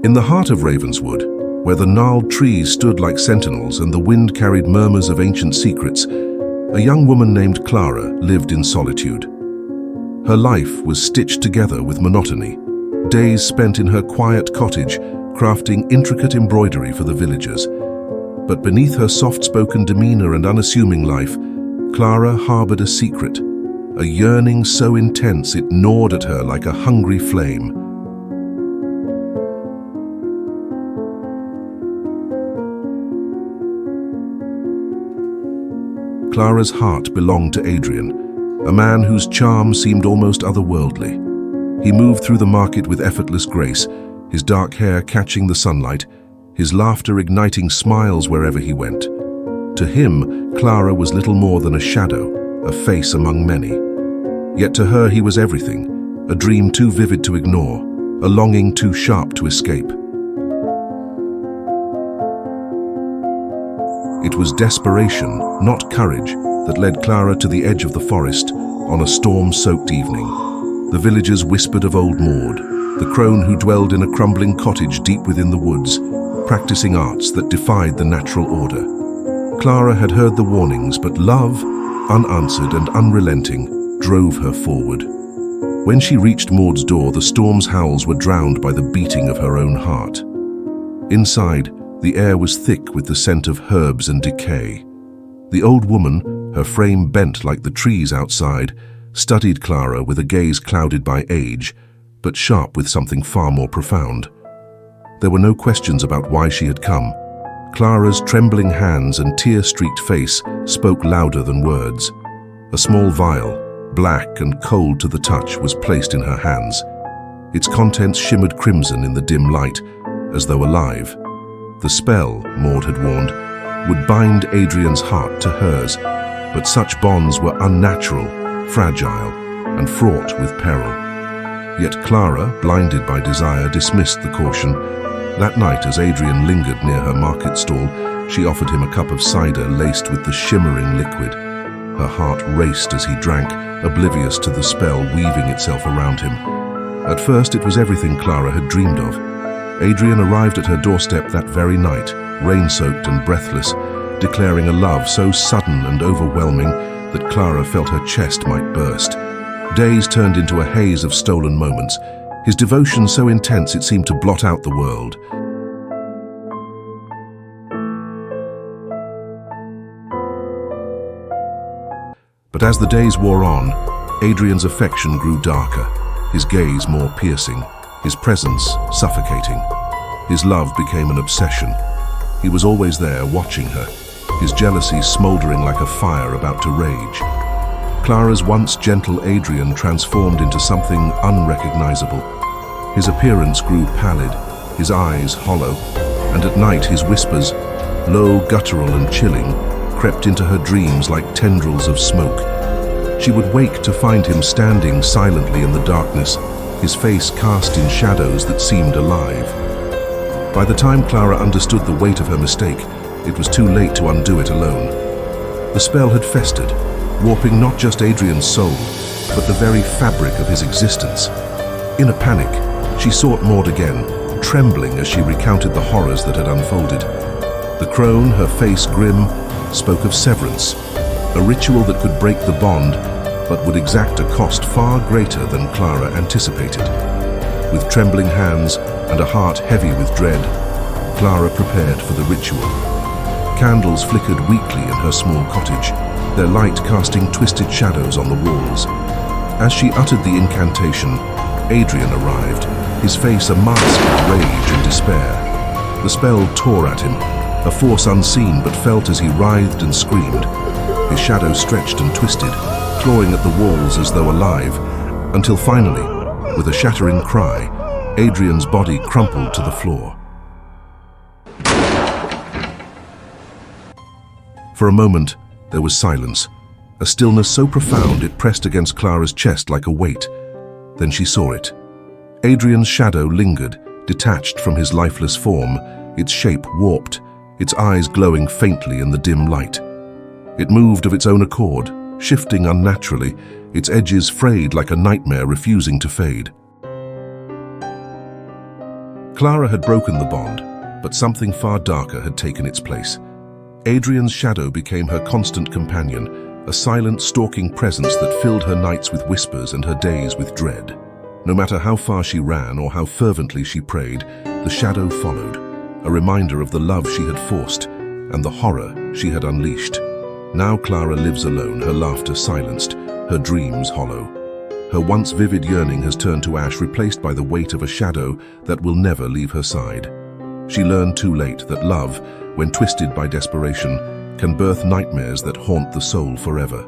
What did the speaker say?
In the heart of Ravenswood, where the gnarled trees stood like sentinels and the wind carried murmurs of ancient secrets, a young woman named Clara lived in solitude. Her life was stitched together with monotony, days spent in her quiet cottage, crafting intricate embroidery for the villagers. But beneath her soft-spoken demeanor and unassuming life, Clara harbored a secret, a yearning so intense it gnawed at her like a hungry flame. Clara's heart belonged to Adrian, a man whose charm seemed almost otherworldly. He moved through the market with effortless grace, his dark hair catching the sunlight, his laughter igniting smiles wherever he went. To him, Clara was little more than a shadow, a face among many. Yet to her he was everything, a dream too vivid to ignore, a longing too sharp to escape. It was desperation, not courage, that led Clara to the edge of the forest on a storm-soaked evening. The villagers whispered of old Maud, the crone who dwelled in a crumbling cottage deep within the woods, practicing arts that defied the natural order. Clara had heard the warnings, but love, unanswered and unrelenting, drove her forward. When she reached Maud's door, the storm's howls were drowned by the beating of her own heart. Inside, the air was thick with the scent of herbs and decay. The old woman, her frame bent like the trees outside, studied Clara with a gaze clouded by age, but sharp with something far more profound. There were no questions about why she had come. Clara's trembling hands and tear-streaked face spoke louder than words. A small vial, black and cold to the touch, was placed in her hands. Its contents shimmered crimson in the dim light, as though alive. The spell, Maud had warned, would bind Adrian's heart to hers, but such bonds were unnatural, fragile, and fraught with peril. Yet Clara, blinded by desire, dismissed the caution. That night, as Adrian lingered near her market stall, she offered him a cup of cider laced with the shimmering liquid. Her heart raced as he drank, oblivious to the spell weaving itself around him. At first, it was everything Clara had dreamed of. Adrian arrived at her doorstep that very night, rain-soaked and breathless, declaring a love so sudden and overwhelming that Clara felt her chest might burst. Days turned into a haze of stolen moments, his devotion so intense it seemed to blot out the world. But as the days wore on, Adrian's affection grew darker, his gaze more piercing, his presence suffocating. His love became an obsession. He was always there, watching her, his jealousy smoldering like a fire about to rage. Clara's once gentle Adrian transformed into something unrecognizable. His appearance grew pallid, his eyes hollow, and at night his whispers, low, guttural and chilling, crept into her dreams like tendrils of smoke. She would wake to find him standing silently in the darkness, his face cast in shadows that seemed alive. By the time Clara understood the weight of her mistake, it was too late to undo it alone. The spell had festered, warping not just Adrian's soul, but the very fabric of his existence. In a panic, she sought Maud again, trembling as she recounted the horrors that had unfolded. The crone, her face grim, spoke of severance, a ritual that could break the bond, but would exact a cost far greater than Clara anticipated. With trembling hands and a heart heavy with dread, Clara prepared for the ritual. Candles flickered weakly in her small cottage, their light casting twisted shadows on the walls. As she uttered the incantation, Adrian arrived, his face a mask of rage and despair. The spell tore at him, a force unseen but felt as he writhed and screamed. His shadow stretched and twisted, clawing at the walls as though alive, until finally, with a shattering cry, Adrian's body crumpled to the floor. For a moment, there was silence, a stillness so profound it pressed against Clara's chest like a weight. Then she saw it. Adrian's shadow lingered, detached from his lifeless form, its shape warped, its eyes glowing faintly in the dim light. It moved of its own accord, shifting unnaturally, its edges frayed like a nightmare refusing to fade. Clara had broken the bond, but something far darker had taken its place. Adrian's shadow became her constant companion, a silent, stalking presence that filled her nights with whispers and her days with dread. No matter how far she ran or how fervently she prayed, the shadow followed, a reminder of the love she had forced and the horror she had unleashed. Now Clara lives alone, her laughter silenced, her dreams hollow. Her once vivid yearning has turned to ash, replaced by the weight of a shadow that will never leave her side. She learned too late that love, when twisted by desperation, can birth nightmares that haunt the soul forever.